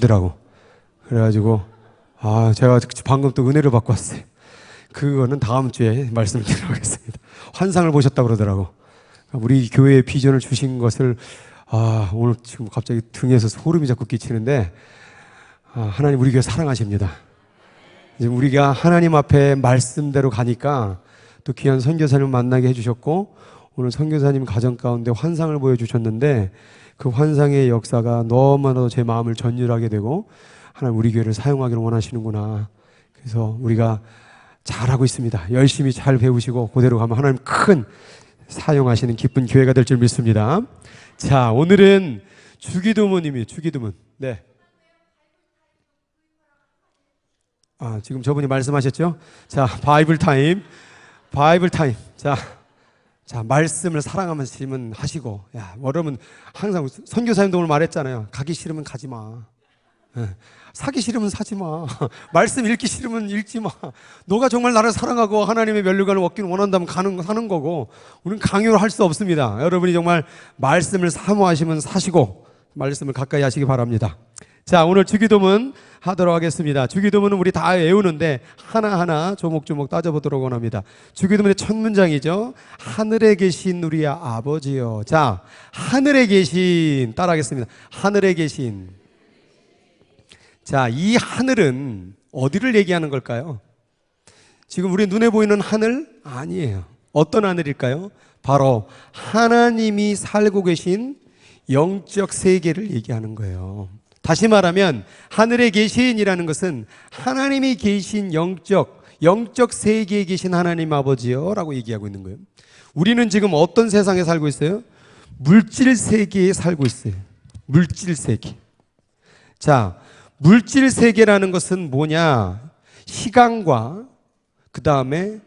보더라고. 그래가지고 제가 방금 또 은혜를 받고 왔어요. 그거는 다음 주에 말씀을 드리겠습니다. 환상을 보셨다고 그러더라고. 우리 교회의 비전을 주신 것을 오늘 지금 갑자기 등에서 소름이 자꾸 끼치는데 하나님 우리 교회 사랑하십니다. 이제 우리가 하나님 앞에 말씀대로 가니까 또 귀한 선교사님 만나게 해주셨고, 오늘 선교사님 가정 가운데 환상을 보여주셨는데 그 환상의 역사가 너무나도 제 마음을 전율하게 되고, 하나님 우리 교회를 사용하기를 원하시는구나. 그래서 우리가 잘하고 있습니다. 열심히 잘 배우시고 그대로 가면 하나님 큰 사용하시는 기쁜 교회가 될 줄 믿습니다. 자, 오늘은 주기도문입니다. 주기도문. 네. 지금 저분이 말씀하셨죠? 자, 바이블 타임. 바이블 타임. 자, 말씀을 사랑하면 하시고, 여러분 항상 선교사님도 오늘 말했잖아요. 가기 싫으면 가지 마. 사기 싫으면 사지 마. 말씀 읽기 싫으면 읽지 마. 너가 정말 나를 사랑하고 하나님의 면류관을 얻기를 원한다면 사는 거고, 우리는 강요를 할 수 없습니다. 여러분이 정말 말씀을 사모하시면 사시고 말씀을 가까이 하시기 바랍니다. 자, 오늘 주기도문 하도록 하겠습니다. 주기도문은 우리 다 외우는데 하나하나 조목조목 따져보도록 원합니다. 주기도문의 첫 문장이죠. 하늘에 계신 우리 아버지요. 자, 하늘에 계신, 따라하겠습니다. 하늘에 계신. 자, 이 하늘은 어디를 얘기하는 걸까요? 지금 우리 눈에 보이는 하늘? 아니에요. 어떤 하늘일까요? 바로 하나님이 살고 계신 영적 세계를 얘기하는 거예요. 다시 말하면 하늘에 계신이라는 것은 하나님이 계신 영적 세계에 계신 하나님 아버지요 라고 얘기하고 있는 거예요. 우리는 지금 어떤 세상에 살고 있어요? 물질 세계에 살고 있어요. 물질 세계. 자, 물질 세계라는 것은 뭐냐? 시간과 그 다음에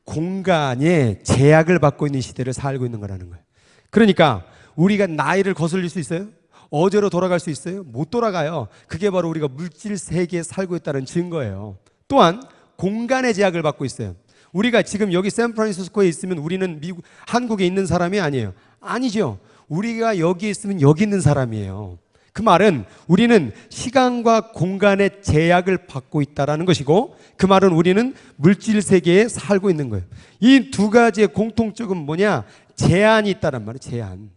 공간에 제약을 받고 있는 시대를 살고 있는 거라는 거예요. 그러니까 우리가 나이를 거슬릴 수 있어요? 어제로 돌아갈 수 있어요? 못 돌아가요. 그게 바로 우리가 물질 세계에 살고 있다는 증거예요. 또한 공간의 제약을 받고 있어요. 우리가 지금 여기 샌프란시스코에 있으면 우리는 한국에 있는 사람이 아니에요. 아니죠. 우리가 여기 있으면 여기 있는 사람이에요. 그 말은 우리는 시간과 공간의 제약을 받고 있다는 것이고, 그 말은 우리는 물질 세계에 살고 있는 거예요. 이 두 가지의 공통점은 뭐냐? 제한이 있다는 말이에요. 제한.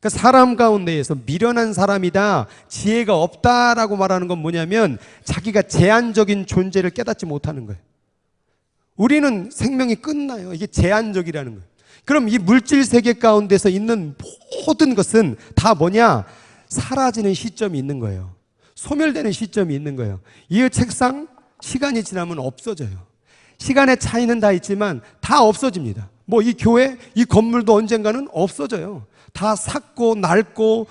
그러니까 사람 가운데에서 미련한 사람이다, 지혜가 없다라고 말하는 건 뭐냐면 자기가 제한적인 존재를 깨닫지 못하는 거예요. 우리는 생명이 끝나요. 이게 제한적이라는 거예요. 그럼 이 물질 세계 가운데서 있는 모든 것은 다 뭐냐? 사라지는 시점이 있는 거예요. 소멸되는 시점이 있는 거예요. 이 책상, 시간이 지나면 없어져요. 시간의 차이는 다 있지만 다 없어집니다. 뭐 이 교회, 이 건물도 언젠가는 없어져요. 다 삭고 낡고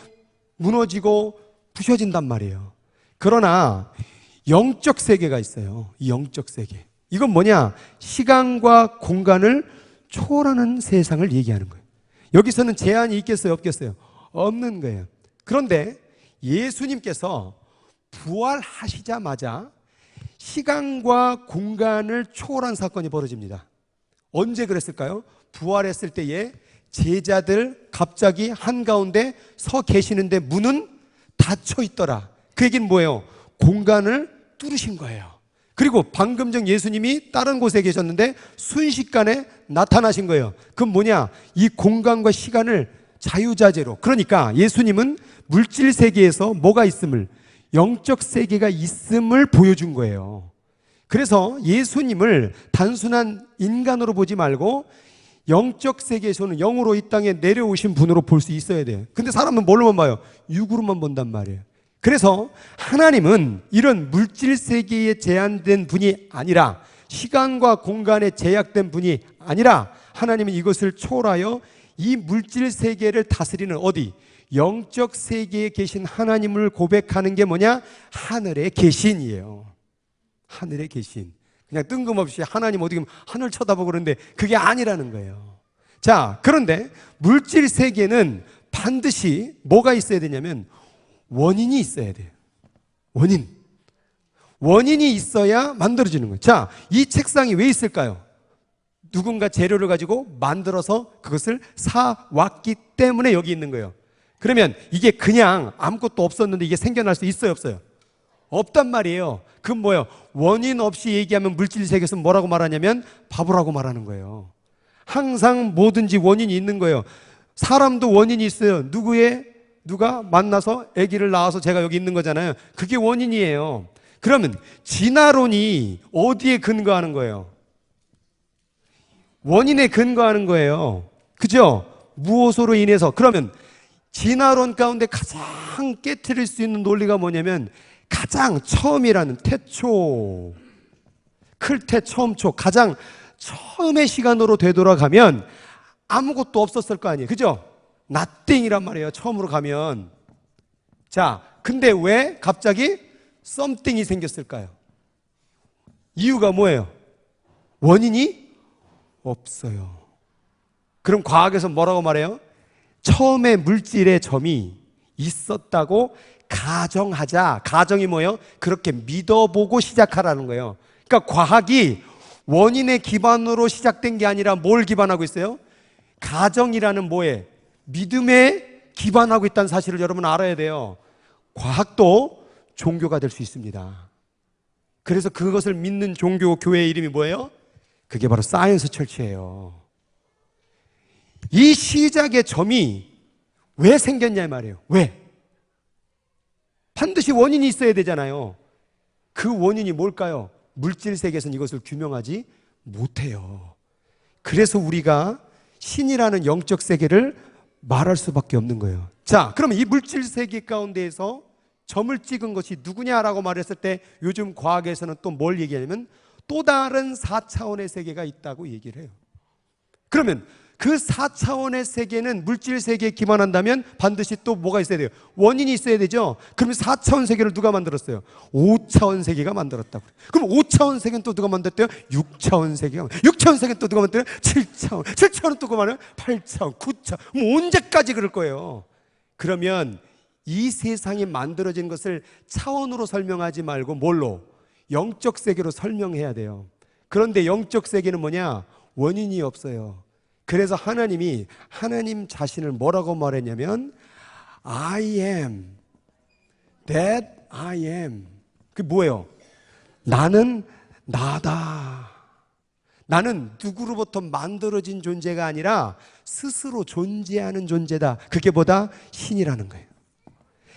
무너지고 부셔진단 말이에요. 그러나 영적 세계가 있어요. 이 영적 세계. 이건 뭐냐? 시간과 공간을 초월하는 세상을 얘기하는 거예요. 여기서는 제한이 있겠어요? 없겠어요? 없는 거예요. 그런데 예수님께서 부활하시자마자 시간과 공간을 초월한 사건이 벌어집니다. 언제 그랬을까요? 부활했을 때에 제자들 갑자기 한가운데 서 계시는데 문은 닫혀 있더라. 그 얘기는 뭐예요? 공간을 뚫으신 거예요. 그리고 방금 전 예수님이 다른 곳에 계셨는데 순식간에 나타나신 거예요. 그건 뭐냐? 이 공간과 시간을 자유자재로. 그러니까 예수님은 물질 세계에서 뭐가 있음을, 영적 세계가 있음을 보여준 거예요. 그래서 예수님을 단순한 인간으로 보지 말고 영적 세계에서는 영으로 이 땅에 내려오신 분으로 볼 수 있어야 돼요. 근데 사람은 뭘로만 봐요? 육으로만 본단 말이에요. 그래서 하나님은 이런 물질 세계에 제한된 분이 아니라, 시간과 공간에 제약된 분이 아니라, 하나님은 이것을 초월하여 이 물질 세계를 다스리는 어디? 영적 세계에 계신 하나님을 고백하는 게 뭐냐? 하늘에 계신이에요. 하늘에 계신. 그냥 뜬금없이 하나님 어디 가면 하늘 쳐다보고 그러는데 그게 아니라는 거예요. 자, 그런데 물질 세계는 반드시 뭐가 있어야 되냐면 원인이 있어야 돼요. 원인이 있어야 만들어지는 거예요. 자, 이 책상이 왜 있을까요? 누군가 재료를 가지고 만들어서 그것을 사왔기 때문에 여기 있는 거예요. 그러면 이게 그냥 아무것도 없었는데 이게 생겨날 수 있어요, 없어요? 없단 말이에요. 그건 뭐예요? 원인 없이 얘기하면 물질 세계에서 뭐라고 말하냐면 바보라고 말하는 거예요. 항상 뭐든지 원인이 있는 거예요. 사람도 원인이 있어요. 누가 만나서 아기를 낳아서 제가 여기 있는 거잖아요. 그게 원인이에요. 그러면 진화론이 어디에 근거하는 거예요? 원인에 근거하는 거예요. 그죠? 무엇으로 인해서. 그러면 진화론 가운데 가장 깨트릴 수 있는 논리가 뭐냐면 가장 처음이라는 태초, 클태 처음초, 가장 처음의 시간으로 되돌아가면 아무것도 없었을 거 아니에요. 그죠? nothing이란 말이에요. 처음으로 가면. 자, 근데 왜 갑자기 something이 생겼을까요? 이유가 뭐예요? 원인이 없어요. 그럼 과학에서 뭐라고 말해요? 처음에 물질의 점이 있었다고 가정하자. 가정이 뭐예요? 그렇게 믿어보고 시작하라는 거예요. 그러니까 과학이 원인의 기반으로 시작된 게 아니라 뭘 기반하고 있어요? 가정이라는 뭐에? 믿음에 기반하고 있다는 사실을 여러분 알아야 돼요. 과학도 종교가 될 수 있습니다. 그래서 그것을 믿는 종교 교회의 이름이 뭐예요? 그게 바로 사이언스 철치예요. 이 시작의 점이 왜 생겼냐 말이에요. 왜? 반드시 원인이 있어야 되잖아요. 그 원인이 뭘까요? 물질 세계에서는 이것을 규명하지 못해요. 그래서 우리가 신이라는 영적 세계를 말할 수밖에 없는 거예요. 자, 그러면 이 물질 세계 가운데에서 점을 찍은 것이 누구냐라고 말했을 때 요즘 과학에서는 또 뭘 얘기하냐면 또 다른 4차원의 세계가 있다고 얘기를 해요. 그러면 그 4차원의 세계는 물질 세계에 기반한다면 반드시 또 뭐가 있어야 돼요? 원인이 있어야 되죠? 그러면 4차원 세계를 누가 만들었어요? 5차원 세계가 만들었다고. 그럼 5차원 세계는 또 누가 만들었대요? 6차원 세계가. 6차원 세계는 또 누가 만들어요? 7차원. 7차원은 또 누가 만들어요? 8차원, 9차원. 뭐 언제까지 그럴 거예요? 그러면 이 세상이 만들어진 것을 차원으로 설명하지 말고 뭘로? 영적 세계로 설명해야 돼요. 그런데 영적 세계는 뭐냐? 원인이 없어요. 그래서 하나님 자신을 뭐라고 말했냐면 I am that I am. 그게 뭐예요? 나는 나다. 나는 누구로부터 만들어진 존재가 아니라 스스로 존재하는 존재다. 그게 뭐다? 신이라는 거예요.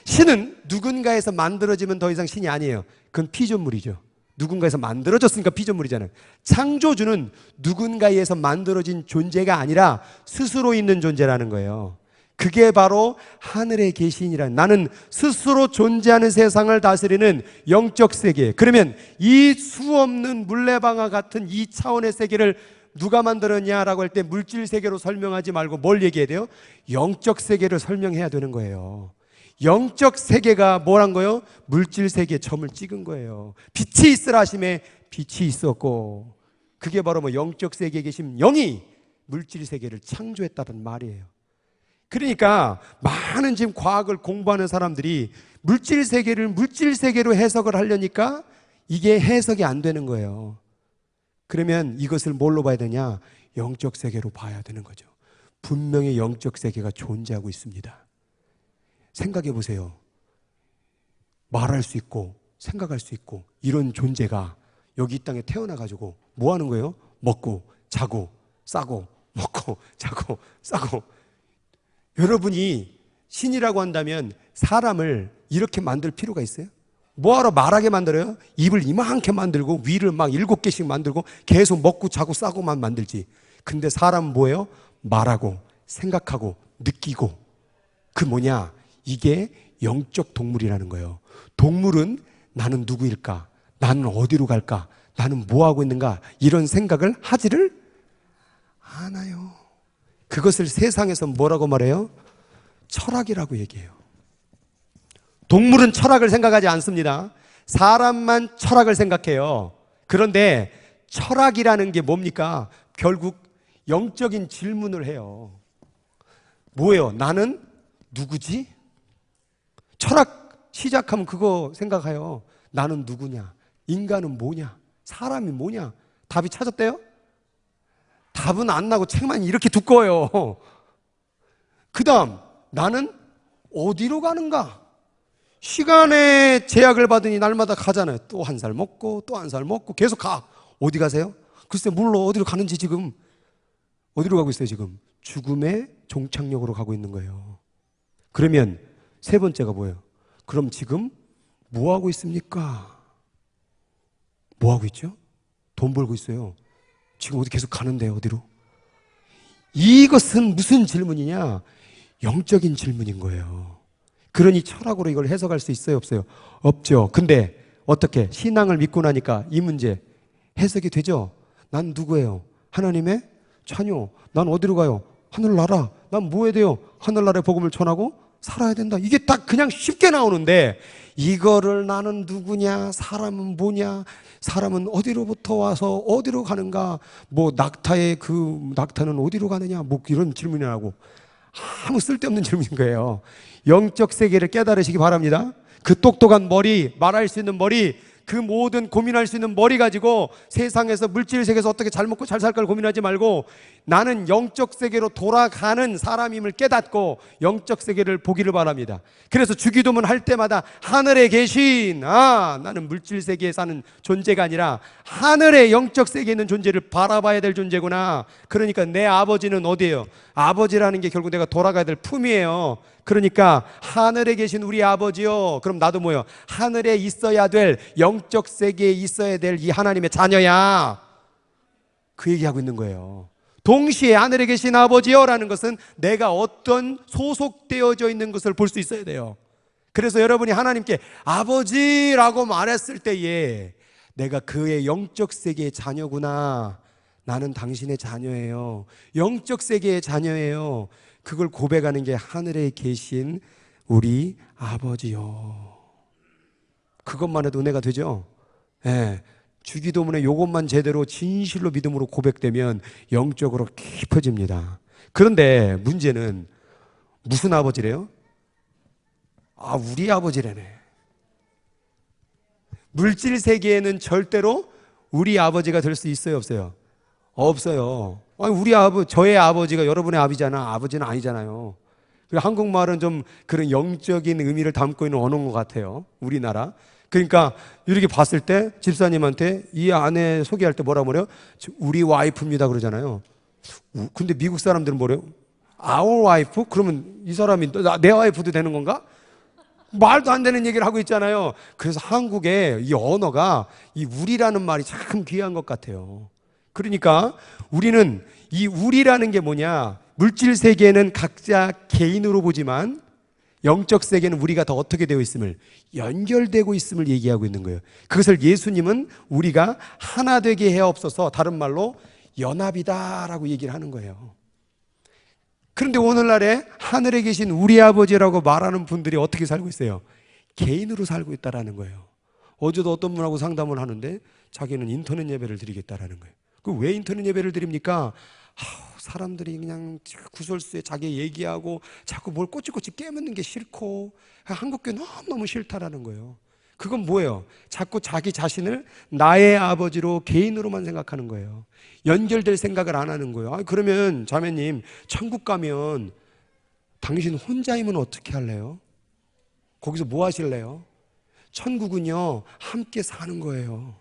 신은 누군가에서 만들어지면 더 이상 신이 아니에요. 그건 피조물이죠. 누군가에서 만들어졌으니까 피조물이잖아요. 창조주는 누군가에서 만들어진 존재가 아니라 스스로 있는 존재라는 거예요. 그게 바로 하늘에 계신이란, 나는 스스로 존재하는 세상을 다스리는 영적 세계. 그러면 이 수없는 물레방아 같은 이 차원의 세계를 누가 만들었냐라고 할 때 물질 세계로 설명하지 말고 뭘 얘기해야 돼요? 영적 세계를 설명해야 되는 거예요. 영적 세계가 뭐란 거예요? 물질 세계에 점을 찍은 거예요. 빛이 있으라 하심에 빛이 있었고, 그게 바로 뭐 영적 세계에 계신 영이 물질 세계를 창조했다는 말이에요. 그러니까 많은 지금 과학을 공부하는 사람들이 물질 세계를 물질 세계로 해석을 하려니까 이게 해석이 안 되는 거예요. 그러면 이것을 뭘로 봐야 되냐? 영적 세계로 봐야 되는 거죠. 분명히 영적 세계가 존재하고 있습니다. 생각해 보세요. 말할 수 있고 생각할 수 있고 이런 존재가 여기 이 땅에 태어나가지고 뭐 하는 거예요? 먹고 자고 싸고 먹고 자고 싸고. 여러분이 신이라고 한다면 사람을 이렇게 만들 필요가 있어요? 뭐하러 말하게 만들어요? 입을 이만큼 만들고 위를 막 7개씩 만들고 계속 먹고 자고 싸고만 만들지. 근데 사람은 뭐예요? 말하고 생각하고 느끼고. 그 뭐냐? 이게 영적 동물이라는 거예요. 동물은 나는 누구일까? 나는 어디로 갈까? 나는 뭐 하고 있는가? 이런 생각을 하지를 않아요. 그것을 세상에서 뭐라고 말해요? 철학이라고 얘기해요. 동물은 철학을 생각하지 않습니다. 사람만 철학을 생각해요. 그런데 철학이라는 게 뭡니까? 결국 영적인 질문을 해요. 뭐예요? 나는 누구지? 철학 시작하면 그거 생각해요. 나는 누구냐? 인간은 뭐냐? 사람이 뭐냐? 답이 찾았대요? 답은 안 나고 책만 이렇게 두꺼워요. 그 다음 나는 어디로 가는가? 시간에 제약을 받으니 날마다 가잖아요. 또 한 살 먹고 또 한 살 먹고 계속 가. 어디 가세요? 글쎄 몰라. 어디로 가는지 지금. 어디로 가고 있어요 지금? 죽음의 종착역으로 가고 있는 거예요. 그러면 세 번째가 뭐예요? 그럼 지금 뭐 하고 있습니까? 뭐 하고 있죠? 돈 벌고 있어요. 지금 어디 계속 가는데요, 어디로? 이것은 무슨 질문이냐? 영적인 질문인 거예요. 그러니 철학으로 이걸 해석할 수 있어요, 없어요? 없죠. 근데 어떻게? 신앙을 믿고 나니까 이 문제 해석이 되죠? 난 누구예요? 하나님의 자녀. 난 어디로 가요? 하늘나라. 난 뭐 해야 돼요? 하늘나라의 복음을 전하고 살아야 된다. 이게 딱 그냥 쉽게 나오는데 이거를 나는 누구냐? 사람은 뭐냐? 사람은 어디로부터 와서 어디로 가는가? 뭐 낙타의 그 낙타는 어디로 가느냐? 뭐 이런 질문이라고 아무 쓸데없는 질문인 거예요. 영적 세계를 깨달으시기 바랍니다. 그 똑똑한 머리, 말할 수 있는 머리, 그 모든 고민할 수 있는 머리 가지고 세상에서 물질 세계에서 어떻게 잘 먹고 잘 살까를 고민하지 말고 나는 영적 세계로 돌아가는 사람임을 깨닫고 영적 세계를 보기를 바랍니다. 그래서 주기도문 할 때마다 하늘에 계신 나는 물질 세계에 사는 존재가 아니라 하늘의 영적 세계에 있는 존재를 바라봐야 될 존재구나. 그러니까 내 아버지는 어디예요? 아버지라는 게 결국 내가 돌아가야 될 품이에요. 그러니까 하늘에 계신 우리 아버지요. 그럼 나도 뭐요? 하늘에 있어야 될 영적 세계에 있어야 될 이 하나님의 자녀야. 그 얘기하고 있는 거예요. 동시에 하늘에 계신 아버지요라는 것은 내가 어떤 소속되어져 있는 것을 볼 수 있어야 돼요. 그래서 여러분이 하나님께 아버지라고 말했을 때에 내가 그의 영적 세계의 자녀구나. 나는 당신의 자녀예요. 영적 세계의 자녀예요. 그걸 고백하는 게 하늘에 계신 우리 아버지요. 그것만 해도 은혜가 되죠? 예. 주기도문에 이것만 제대로 진실로 믿음으로 고백되면 영적으로 깊어집니다. 그런데 문제는 무슨 아버지래요? 우리 아버지래네. 물질 세계에는 절대로 우리 아버지가 될 수 있어요, 없어요? 없어요. 저의 아버지가 여러분의 아버지는 아니잖아요. 그리고 한국말은 좀 그런 영적인 의미를 담고 있는 언어인 것 같아요. 우리나라. 그러니까 이렇게 봤을 때 집사님한테 이 아내 소개할 때 뭐라 그래요? 우리 와이프입니다 그러잖아요. 근데 미국 사람들은 뭐래요? Our wife? 그러면 이 사람이 내 와이프도 되는 건가? 말도 안 되는 얘기를 하고 있잖아요. 그래서 한국의 이 언어가 이 우리라는 말이 참 귀한 것 같아요. 그러니까 우리는 이 우리라는 게 뭐냐? 물질 세계는 각자 개인으로 보지만 영적 세계는 우리가 더 어떻게 되어 있음을, 연결되고 있음을 얘기하고 있는 거예요. 그것을 예수님은 우리가 하나 되게 해옵소서, 다른 말로 연합이다라고 얘기를 하는 거예요. 그런데 오늘날에 하늘에 계신 우리 아버지라고 말하는 분들이 어떻게 살고 있어요? 개인으로 살고 있다라는 거예요. 어제도 어떤 분하고 상담을 하는데 자기는 인터넷 예배를 드리겠다라는 거예요. 왜 인터넷 예배를 드립니까? 사람들이 그냥 구설수에 자기 얘기하고 자꾸 뭘 꼬치꼬치 깨묻는 게 싫고 한국교회 너무너무 싫다라는 거예요. 그건 뭐예요? 자꾸 자기 자신을 나의 아버지로 개인으로만 생각하는 거예요. 연결될 생각을 안 하는 거예요. 그러면 자매님, 천국 가면 당신 혼자이면 어떻게 할래요? 거기서 뭐 하실래요? 천국은요, 함께 사는 거예요.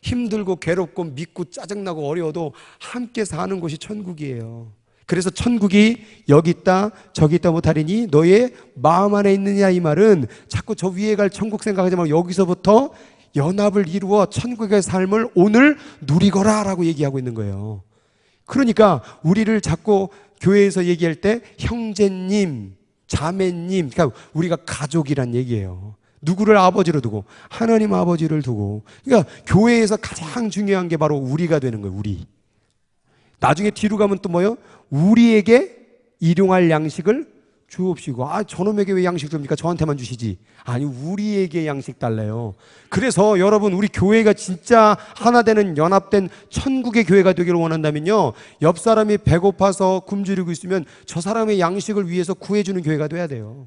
힘들고 괴롭고 믿고 짜증나고 어려워도 함께 사는 곳이 천국이에요. 그래서 천국이 여기 있다 저기 있다 못하리니 너의 마음 안에 있느냐, 이 말은 자꾸 저 위에 갈 천국 생각하지 말고 여기서부터 연합을 이루어 천국의 삶을 오늘 누리거라 라고 얘기하고 있는 거예요. 그러니까 우리를 자꾸 교회에서 얘기할 때 형제님, 자매님, 그러니까 우리가 가족이란 얘기예요. 누구를 아버지로 두고? 하나님 아버지를 두고. 그러니까 교회에서 가장 중요한 게 바로 우리가 되는 거예요. 우리. 나중에 뒤로 가면 또 뭐예요? 우리에게 일용할 양식을 주옵시고. 저놈에게 왜 양식 줍니까? 저한테만 주시지. 아니, 우리에게 양식 달래요. 그래서 여러분, 우리 교회가 진짜 하나 되는 연합된 천국의 교회가 되기를 원한다면요, 옆 사람이 배고파서 굶주리고 있으면 저 사람의 양식을 위해서 구해주는 교회가 돼야 돼요.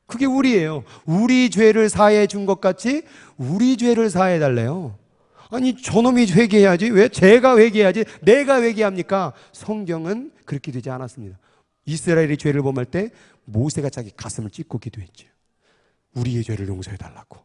그게 우리예요. 우리 죄를 사해 준 것 같이 우리 죄를 사해 달래요. 아니, 저놈이 회개해야지. 왜 제가 회개해야지 내가 회개합니까? 성경은 그렇게 되지 않았습니다. 이스라엘의 죄를 범할 때 모세가 자기 가슴을 찢고 기도했죠. 우리의 죄를 용서해 달라고.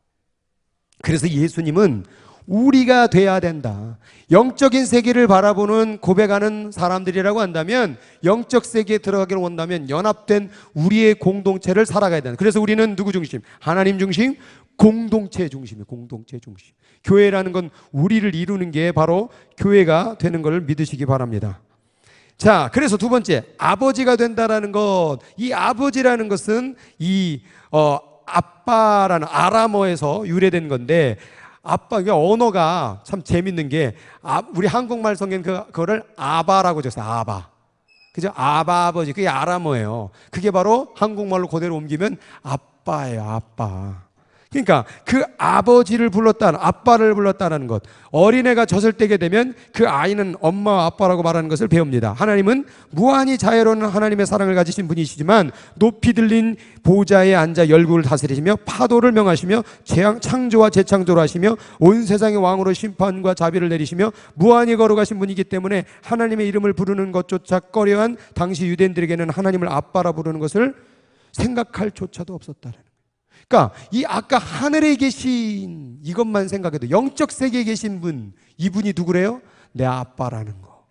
그래서 예수님은 우리가 돼야 된다. 영적인 세계를 바라보는 고백하는 사람들이라고 한다면, 영적 세계에 들어가기를 원한다면 연합된 우리의 공동체를 살아가야 된다. 그래서 우리는 누구 중심? 하나님 중심, 공동체 중심이에요. 공동체 중심. 교회라는 건 우리를 이루는 게 바로 교회가 되는 걸 믿으시기 바랍니다. 자, 그래서 두 번째, 아버지가 된다라는 것. 이 아버지라는 것은 아빠라는 아람어에서 유래된 건데, 아빠, 이게 언어가 참 재밌는 게, 우리 한국말 성경 그거를 아바라고 적었어요. 아바. 그죠? 아바, 아버지. 그게 아람어예요. 그게 바로 한국말로 그대로 옮기면 아빠예요. 아빠. 그러니까 그 아버지를 불렀다는, 아빠를 불렀다는 것. 어린애가 젖을 떼게 되면 그 아이는 엄마, 아빠라고 말하는 것을 배웁니다. 하나님은 무한히 자애로운 하나님의 사랑을 가지신 분이시지만, 높이 들린 보좌에 앉아 열국을 다스리시며 파도를 명하시며 창조와 재창조를 하시며 온 세상의 왕으로 심판과 자비를 내리시며 무한히 거룩하신 분이기 때문에 하나님의 이름을 부르는 것조차 꺼려한 당시 유대인들에게는 하나님을 아빠라 부르는 것을 생각할 조차도 없었다는 거예요. 그러니까 이 아까 하늘에 계신 이것만 생각해도 영적 세계에 계신 분, 이분이 누구래요? 내 아빠라는 거.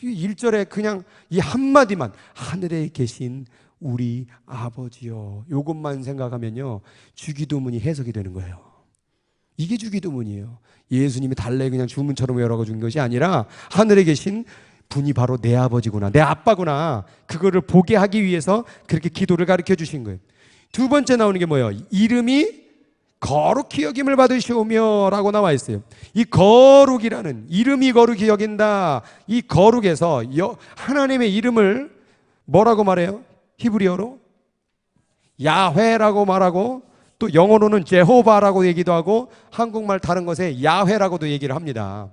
1절에 그냥 이 한마디만, 하늘에 계신 우리 아버지요, 이것만 생각하면요, 주기도문이 해석이 되는 거예요. 이게 주기도문이에요. 예수님이 달래 그냥 주문처럼 외우라고 준 것이 아니라, 하늘에 계신 분이 바로 내 아버지구나, 내 아빠구나, 그거를 보게 하기 위해서 그렇게 기도를 가르쳐 주신 거예요. 두 번째 나오는 게 뭐예요? 이름이 거룩히 여김을 받으시오며 라고 나와 있어요. 이 거룩이라는, 이름이 거룩히 여긴다, 이 거룩에서 하나님의 이름을 뭐라고 말해요? 히브리어로 야훼라고 말하고, 또 영어로는 제호바라고 얘기도 하고, 한국말 다른 것에 야훼라고도 얘기를 합니다.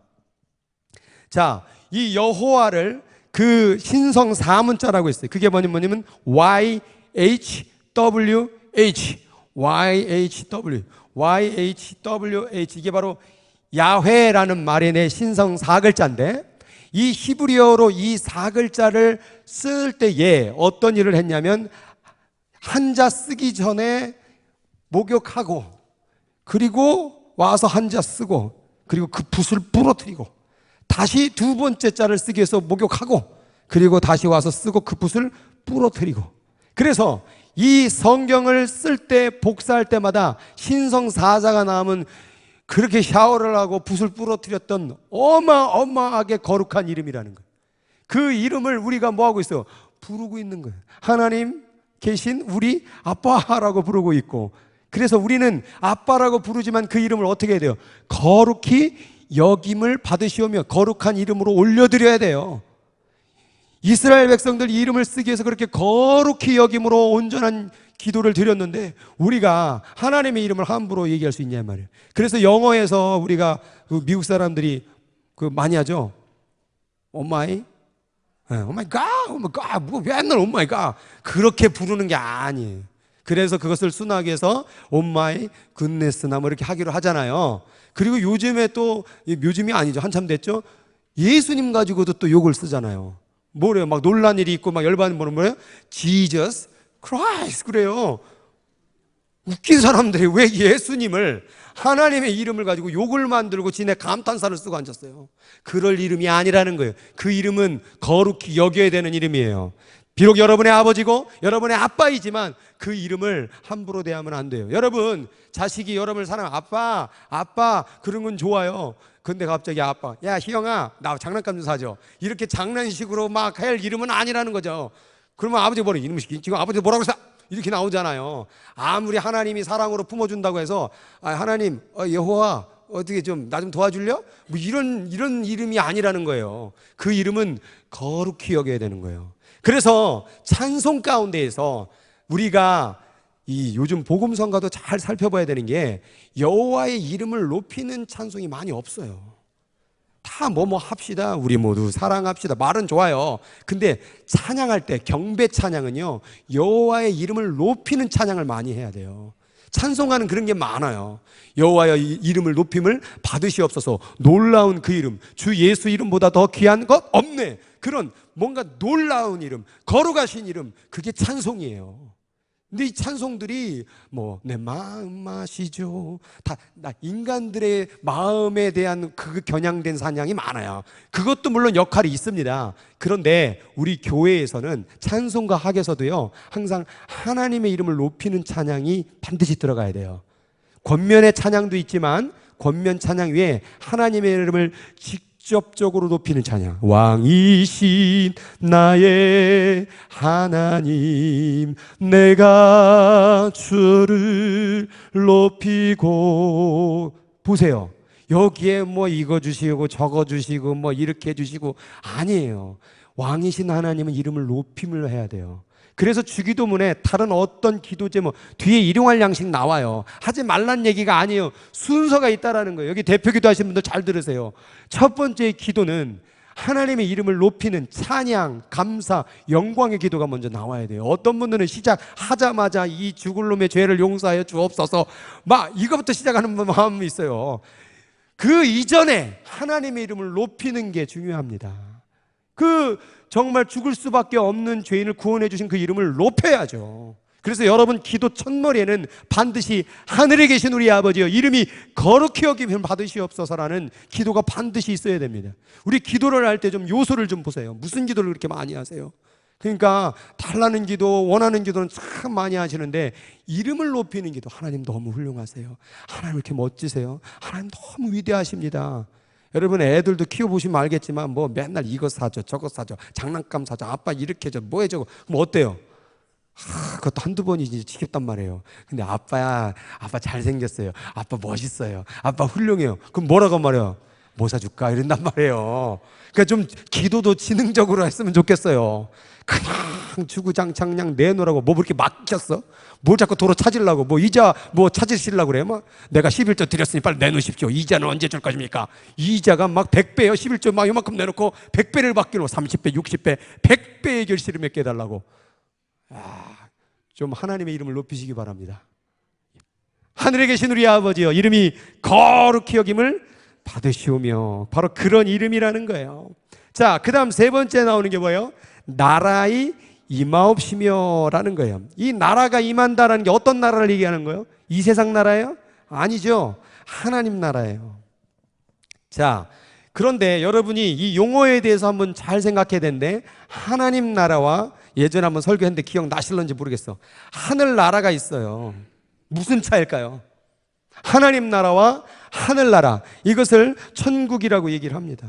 자, 이 여호와를 그 신성 사문자라고 있어요. 그게 뭐냐면 YHWH, 이게 바로 야훼라는 말의 내 신성 4글자인데, 이 히브리어로 이 4글자를 쓸 때에 어떤 일을 했냐면, 한자 쓰기 전에 목욕하고, 그리고 와서 한자 쓰고, 그리고 그 붓을 부러뜨리고, 다시 두 번째 자를 쓰기 위해서 목욕하고, 그리고 다시 와서 쓰고 그 붓을 부러뜨리고. 그래서 이 성경을 쓸 때, 복사할 때마다 신성사자가 나오면 그렇게 샤워를 하고 붓을 부러뜨렸던 어마어마하게 거룩한 이름이라는 거예요. 그 이름을 우리가 뭐하고 있어요? 부르고 있는 거예요. 하나님 계신 우리 아빠라고 부르고 있고, 그래서 우리는 아빠라고 부르지만 그 이름을 어떻게 해야 돼요? 거룩히 여김을 받으시오며 거룩한 이름으로 올려드려야 돼요. 이스라엘 백성들 이름을 쓰기 위해서 그렇게 거룩히 여김으로 온전한 기도를 드렸는데, 우리가 하나님의 이름을 함부로 얘기할 수 있냐 말이에요. 그래서 영어에서 우리가 미국 사람들이 많이 하죠. 오마이 갓, 뭐 맨날 오마이 갓 그렇게 부르는 게 아니에요. 그래서 그것을 순하게 해서 오마이 굿네스나 뭐 이렇게 하기로 하잖아요. 그리고 요즘에 또, 요즘이 아니죠, 한참 됐죠, 예수님 가지고도 또 욕을 쓰잖아요. 뭐래요? 막 놀란 일이 있고 막 열받는 뭐래요? Jesus Christ 그래요. 웃긴 사람들이 왜 예수님을, 하나님의 이름을 가지고 욕을 만들고 지네 감탄사를 쓰고 앉았어요. 그럴 이름이 아니라는 거예요. 그 이름은 거룩히 여겨야 되는 이름이에요. 비록 여러분의 아버지고 여러분의 아빠이지만 그 이름을 함부로 대하면 안 돼요. 여러분, 자식이 여러분을 사랑하면 아빠 그런 건 좋아요. 근데 갑자기 아빠, 야 희영아 나 장난감 좀 사줘, 이렇게 장난식으로 막 할 이름은 아니라는 거죠. 그러면 아버지가 뭐래, 이놈의 새끼 지금 아버지 뭐라고 했어? 이렇게 나오잖아요. 아무리 하나님이 사랑으로 품어준다고 해서, 하나님 여호와 어떻게 좀 나 좀 도와줄려? 뭐 이런 이름이 아니라는 거예요. 그 이름은 거룩히 여겨야 되는 거예요. 그래서 찬송 가운데에서 우리가 이 요즘 복음성가도 잘 살펴봐야 되는 게, 여호와의 이름을 높이는 찬송이 많이 없어요. 다 뭐뭐 합시다, 우리 모두 사랑합시다, 말은 좋아요. 근데 찬양할 때, 경배 찬양은요, 여호와의 이름을 높이는 찬양을 많이 해야 돼요. 찬송하는 그런 게 많아요. 여호와의 이름을 높임을 받으시옵소서, 놀라운 그 이름, 주 예수 이름보다 더 귀한 것 없네, 그런 뭔가 놀라운 이름, 거룩하신 이름, 그게 찬송이에요. 근데 이 찬송들이 뭐 내 마음 마시죠, 다 인간들의 마음에 대한 그 겨냥된 찬양이 많아요. 그것도 물론 역할이 있습니다. 그런데 우리 교회에서는 찬송가 학에서도요, 항상 하나님의 이름을 높이는 찬양이 반드시 들어가야 돼요. 권면의 찬양도 있지만 권면 찬양 위에 하나님의 이름을 직접적으로 높이는 찬양, 왕이신 나의 하나님 내가 주를 높이고. 보세요, 여기에 뭐 이거 주시고 저거 주시고 뭐 이렇게 해주시고 아니에요. 왕이신 하나님은 이름을 높임을 해야 돼요. 그래서 주기도문에 다른 어떤 기도 제목 뒤에 일용할 양식 나와요. 하지 말란 얘기가 아니에요. 순서가 있다라는 거예요. 여기 대표 기도하시는 분들 잘 들으세요. 첫 번째 기도는 하나님의 이름을 높이는 찬양, 감사, 영광의 기도가 먼저 나와야 돼요. 어떤 분들은 시작하자마자 이 죽을 놈의 죄를 용서하여 주옵소서 막 이거부터 시작하는 마음이 있어요. 그 이전에 하나님의 이름을 높이는 게 중요합니다. 정말 죽을 수밖에 없는 죄인을 구원해 주신 그 이름을 높여야죠. 그래서 여러분 기도 첫머리에는 반드시 하늘에 계신 우리 아버지여 이름이 거룩히 여김을 받으시옵소서라는 기도가 반드시 있어야 됩니다. 우리 기도를 할 때 좀 요소를 좀 보세요. 무슨 기도를 그렇게 많이 하세요? 그러니까 달라는 기도, 원하는 기도는 참 많이 하시는데 이름을 높이는 기도, 하나님 너무 훌륭하세요, 하나님 이렇게 멋지세요, 하나님 너무 위대하십니다. 여러분 애들도 키워보시면 알겠지만 뭐 맨날 이거 사줘 저거 사줘 장난감 사줘 아빠 이렇게 해줘 뭐 해줘 그럼 어때요? 그것도 한두 번이지 지겹단 말이에요. 근데 아빠 잘생겼어요, 아빠 멋있어요, 아빠 훌륭해요. 그럼 뭐라고 말해요? 뭐 사줄까? 이런단 말이에요. 그러니까 좀 기도도 지능적으로 했으면 좋겠어요. 그냥 주구장창 그냥 내놓으라고. 뭐 그렇게 막혔어? 뭘 자꾸 도로 찾으려고, 뭐 이자 뭐 찾으시려고 그래? 뭐 내가 11조 드렸으니 빨리 내놓으십시오. 이자는 언제 줄 것입니까? 이자가 막 100배요 11조 막 이만큼 내놓고 100배를 받기로 30배 60배 100배의 결실을 맺게 해달라고. 좀 하나님의 이름을 높이시기 바랍니다. 하늘에 계신 우리 아버지여 이름이 거룩히 여김을 받으시오며, 바로 그런 이름이라는 거예요. 자, 그 다음 세 번째 나오는 게 뭐예요? 나라의 임하옵시며 라는 거예요. 이 나라가 임한다라는 게 어떤 나라를 얘기하는 거예요? 이 세상 나라예요? 아니죠. 하나님 나라예요. 자, 그런데 여러분이 이 용어에 대해서 한번 잘 생각해야 되는데, 하나님 나라와 예전에 한번 설교했는데 기억나실런지 모르겠어. 하늘나라가 있어요. 무슨 차일까요? 하나님 나라와 하늘나라, 이것을 천국이라고 얘기를 합니다.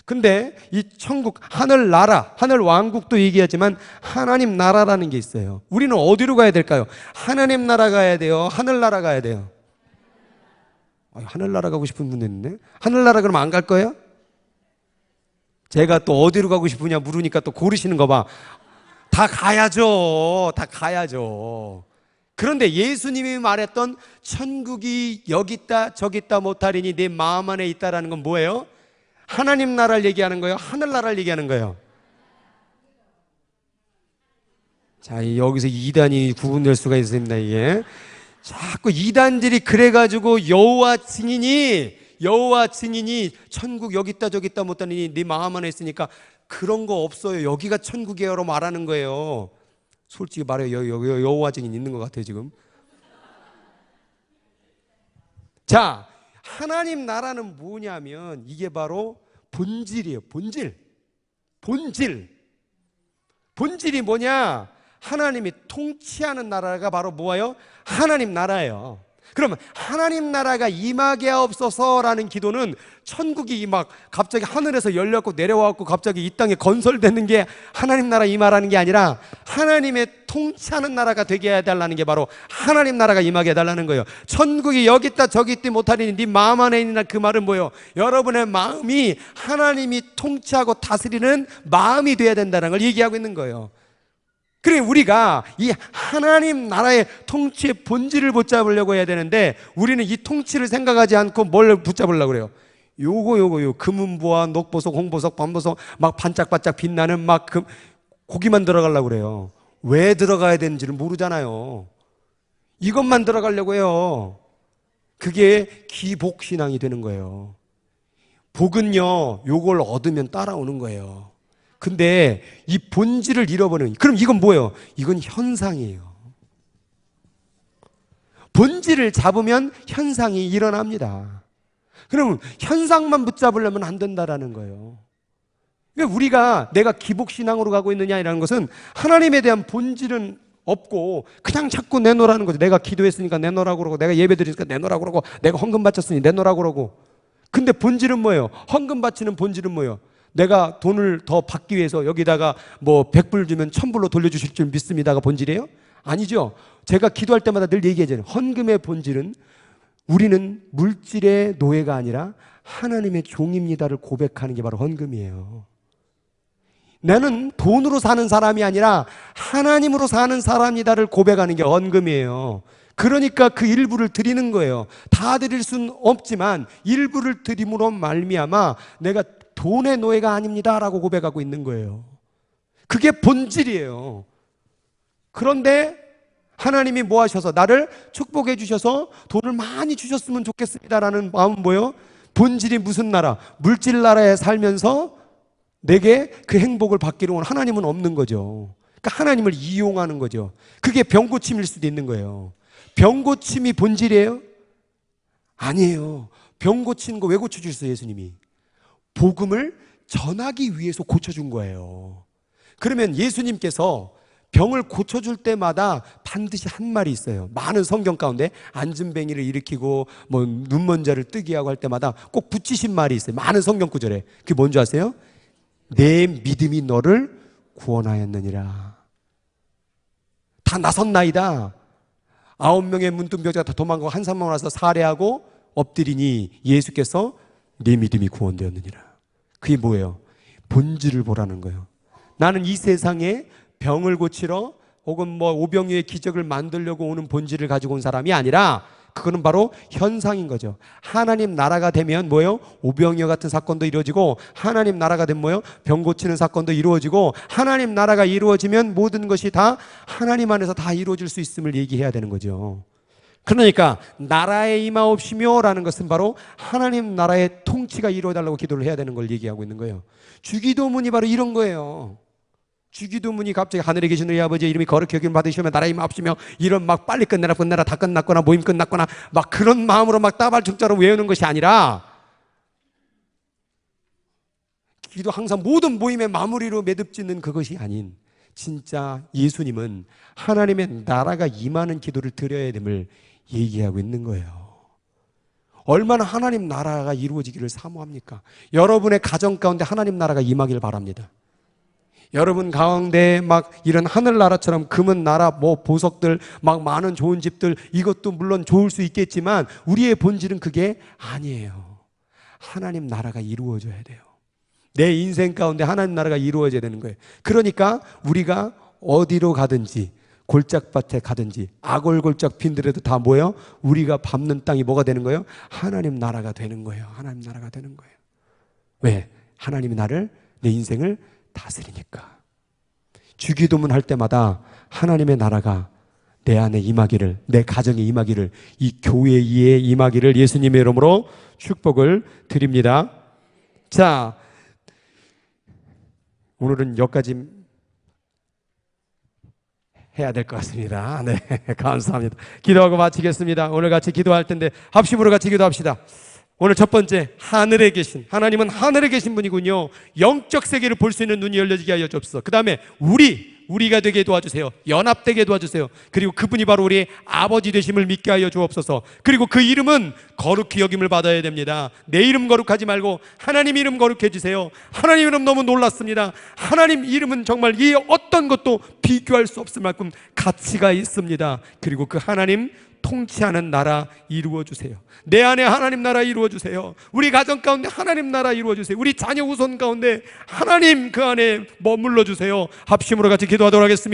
근데 이 천국, 하늘나라, 하늘왕국도 얘기하지만 하나님 나라라는 게 있어요. 우리는 어디로 가야 될까요? 하나님 나라 가야 돼요? 하늘나라 가야 돼요? 하늘나라 가고 싶은 분들 있네. 하늘나라 그러면 안 갈 거예요? 제가 또 어디로 가고 싶으냐 물으니까 또 고르시는 거 봐. 다 가야죠. 다 가야죠. 그런데 예수님이 말했던 천국이 여기 있다 저기 있다 못하리니 내 마음 안에 있다라는 건 뭐예요? 하나님 나라를 얘기하는 거예요? 하늘나라를 얘기하는 거예요? 자, 여기서 이단이 구분될 수가 있습니다. 이게 자꾸 이단들이 그래가지고 여호와 증인이 천국 여기 있다 저기 있다 못하니 네 마음 안에 있으니까 그런 거 없어요, 여기가 천국이에요로 말하는 거예요. 솔직히 말해요, 여호와 증인 있는 것 같아요 지금. 자, 하나님 나라는 뭐냐면 이게 바로 본질이에요. 본질이 뭐냐? 하나님이 통치하는 나라가 바로 뭐예요? 하나님 나라예요. 그러면 하나님 나라가 임하게 하옵소서라는 기도는 천국이 막 갑자기 하늘에서 열렸고 내려왔고 갑자기 이 땅에 건설되는 게 하나님 나라 임하라는 게 아니라 하나님의 통치하는 나라가 되게 해달라는 게 바로 하나님 나라가 임하게 해달라는 거예요. 천국이 여기 있다 저기 있다 못하리니 네 마음 안에 있는 그 말은 뭐예요? 여러분의 마음이 하나님이 통치하고 다스리는 마음이 돼야 된다는 걸 얘기하고 있는 거예요. 그래, 우리가 이 하나님 나라의 통치의 본질을 붙잡으려고 해야 되는데 우리는 이 통치를 생각하지 않고 뭘 붙잡으려고 그래요? 요거 금은보화, 녹보석, 홍보석, 반보석 막 반짝반짝 빛나는 막 고기만 들어가려고 그래요. 왜 들어가야 되는지를 모르잖아요. 이것만 들어가려고 해요. 그게 기복신앙이 되는 거예요. 복은요, 요걸 얻으면 따라오는 거예요. 근데 이 본질을 잃어버리는, 그럼 이건 뭐예요? 이건 현상이에요. 본질을 잡으면 현상이 일어납니다. 그러면 현상만 붙잡으려면 안 된다라는 거예요. 그러니까 우리가 내가 기복신앙으로 가고 있느냐라는 것은 하나님에 대한 본질은 없고 그냥 자꾸 내놓으라는 거죠. 내가 기도했으니까 내놓으라고 그러고, 내가 예배 드리니까 내놓으라고 그러고, 내가 헌금 바쳤으니 내놓으라고 그러고. 근데 본질은 뭐예요? 헌금 바치는 본질은 뭐예요? 내가 돈을 더 받기 위해서 여기다가 뭐 100불 주면 1000불로 돌려주실 줄 믿습니다가 본질이에요? 아니죠. 제가 기도할 때마다 늘 얘기하잖아요. 헌금의 본질은 우리는 물질의 노예가 아니라 하나님의 종입니다를 고백하는 게 바로 헌금이에요. 나는 돈으로 사는 사람이 아니라 하나님으로 사는 사람이다를 고백하는 게 헌금이에요. 그러니까 그 일부를 드리는 거예요. 다 드릴 수는 없지만 일부를 드림으로 말미암아 내가 돈의 노예가 아닙니다라고 고백하고 있는 거예요. 그게 본질이에요. 그런데 하나님이 뭐 하셔서 나를 축복해 주셔서 돈을 많이 주셨으면 좋겠습니다라는 마음은 뭐예요? 본질이 무슨 나라? 물질 나라에 살면서 내게 그 행복을 받기로 원 하나님은 없는 거죠. 그러니까 하나님을 이용하는 거죠. 그게 병고침일 수도 있는 거예요. 병고침이 본질이에요? 아니에요. 병고치는 거 왜 고쳐주셨어요, 예수님이? 복음을 전하기 위해서 고쳐준 거예요. 그러면 예수님께서 병을 고쳐줄 때마다 반드시 한 말이 있어요. 많은 성경 가운데 안진뱅이를 일으키고 뭐 눈먼 자를 뜨게 하고 할 때마다 꼭 붙이신 말이 있어요. 많은 성경 구절에. 그게 뭔지 아세요? 내 믿음이 너를 구원하였느니라. 다 나섰나이다. 9명의 문둥병자가 다 도망가고 한 사람만 와서 살해하고 엎드리니 예수께서 내 믿음이 구원되었느니라. 그게 뭐예요? 본질을 보라는 거예요. 나는 이 세상에 병을 고치러 혹은 뭐 오병이어의 기적을 만들려고 오는 본질을 가지고 온 사람이 아니라 그거는 바로 현상인 거죠. 하나님 나라가 되면 뭐예요? 오병이어 같은 사건도 이루어지고, 하나님 나라가 되면 뭐예요? 병 고치는 사건도 이루어지고, 하나님 나라가 이루어지면 모든 것이 다 하나님 안에서 다 이루어질 수 있음을 얘기해야 되는 거죠. 그러니까 나라에 임하옵시며 라는 것은 바로 하나님 나라의 통치가 이루어달라고 기도를 해야 되는 걸 얘기하고 있는 거예요. 주기도문이 바로 이런 거예요. 주기도문이 갑자기 하늘에 계신 우리 아버지의 이름이 거룩히 여김을 받으시며 나라에 임하옵시며, 이런 막 빨리 끝내라 다 끝났거나 모임 끝났거나 막 그런 마음으로 막 따발죽자로 외우는 것이 아니라, 기도 항상 모든 모임의 마무리로 매듭짓는 그것이 아닌, 진짜 예수님은 하나님의 나라가 임하는 기도를 드려야 됨을 얘기하고 있는 거예요. 얼마나 하나님 나라가 이루어지기를 사모합니까? 여러분의 가정 가운데 하나님 나라가 임하기를 바랍니다. 여러분 가운데 막 이런 하늘나라처럼 금은 나라, 뭐 보석들, 막 많은 좋은 집들, 이것도 물론 좋을 수 있겠지만 우리의 본질은 그게 아니에요. 하나님 나라가 이루어져야 돼요. 내 인생 가운데 하나님 나라가 이루어져야 되는 거예요. 그러니까 우리가 어디로 가든지, 골짝밭에 가든지 아골골짝 빈들에도 다 뭐예요? 우리가 밟는 땅이 뭐가 되는 거예요? 하나님 나라가 되는 거예요. 하나님 나라가 되는 거예요. 왜? 하나님이 나를, 내 인생을 다스리니까. 주기도문 할 때마다 하나님의 나라가 내 안에 임하기를, 내 가정에 임하기를, 이 교회에 임하기를 예수님의 이름으로 축복을 드립니다. 자, 오늘은 여기까지 해야 될 것 같습니다. 네, 감사합니다. 기도하고 마치겠습니다. 오늘 같이 기도할 텐데 합심으로 같이 기도합시다. 오늘 첫 번째, 하늘에 계신 하나님은 하늘에 계신 분이군요. 영적 세계를 볼 수 있는 눈이 열려지게 하여 주옵소서. 그 다음에 우리가 되게 도와주세요. 연합되게 도와주세요. 그리고 그분이 바로 우리의 아버지 되심을 믿게 하여 주옵소서. 그리고 그 이름은 거룩히 여김을 받아야 됩니다. 내 이름 거룩하지 말고 하나님 이름 거룩해 주세요. 하나님 이름 너무 놀랐습니다. 하나님 이름은 정말 이 어떤 것도 비교할 수 없을 만큼 가치가 있습니다. 그리고 그 하나님 통치하는 나라 이루어 주세요. 내 안에 하나님 나라 이루어 주세요. 우리 가정 가운데 하나님 나라 이루어 주세요. 우리 자녀 후손 가운데 하나님 그 안에 머물러 주세요. 합심으로 같이 기도하도록 하겠습니다.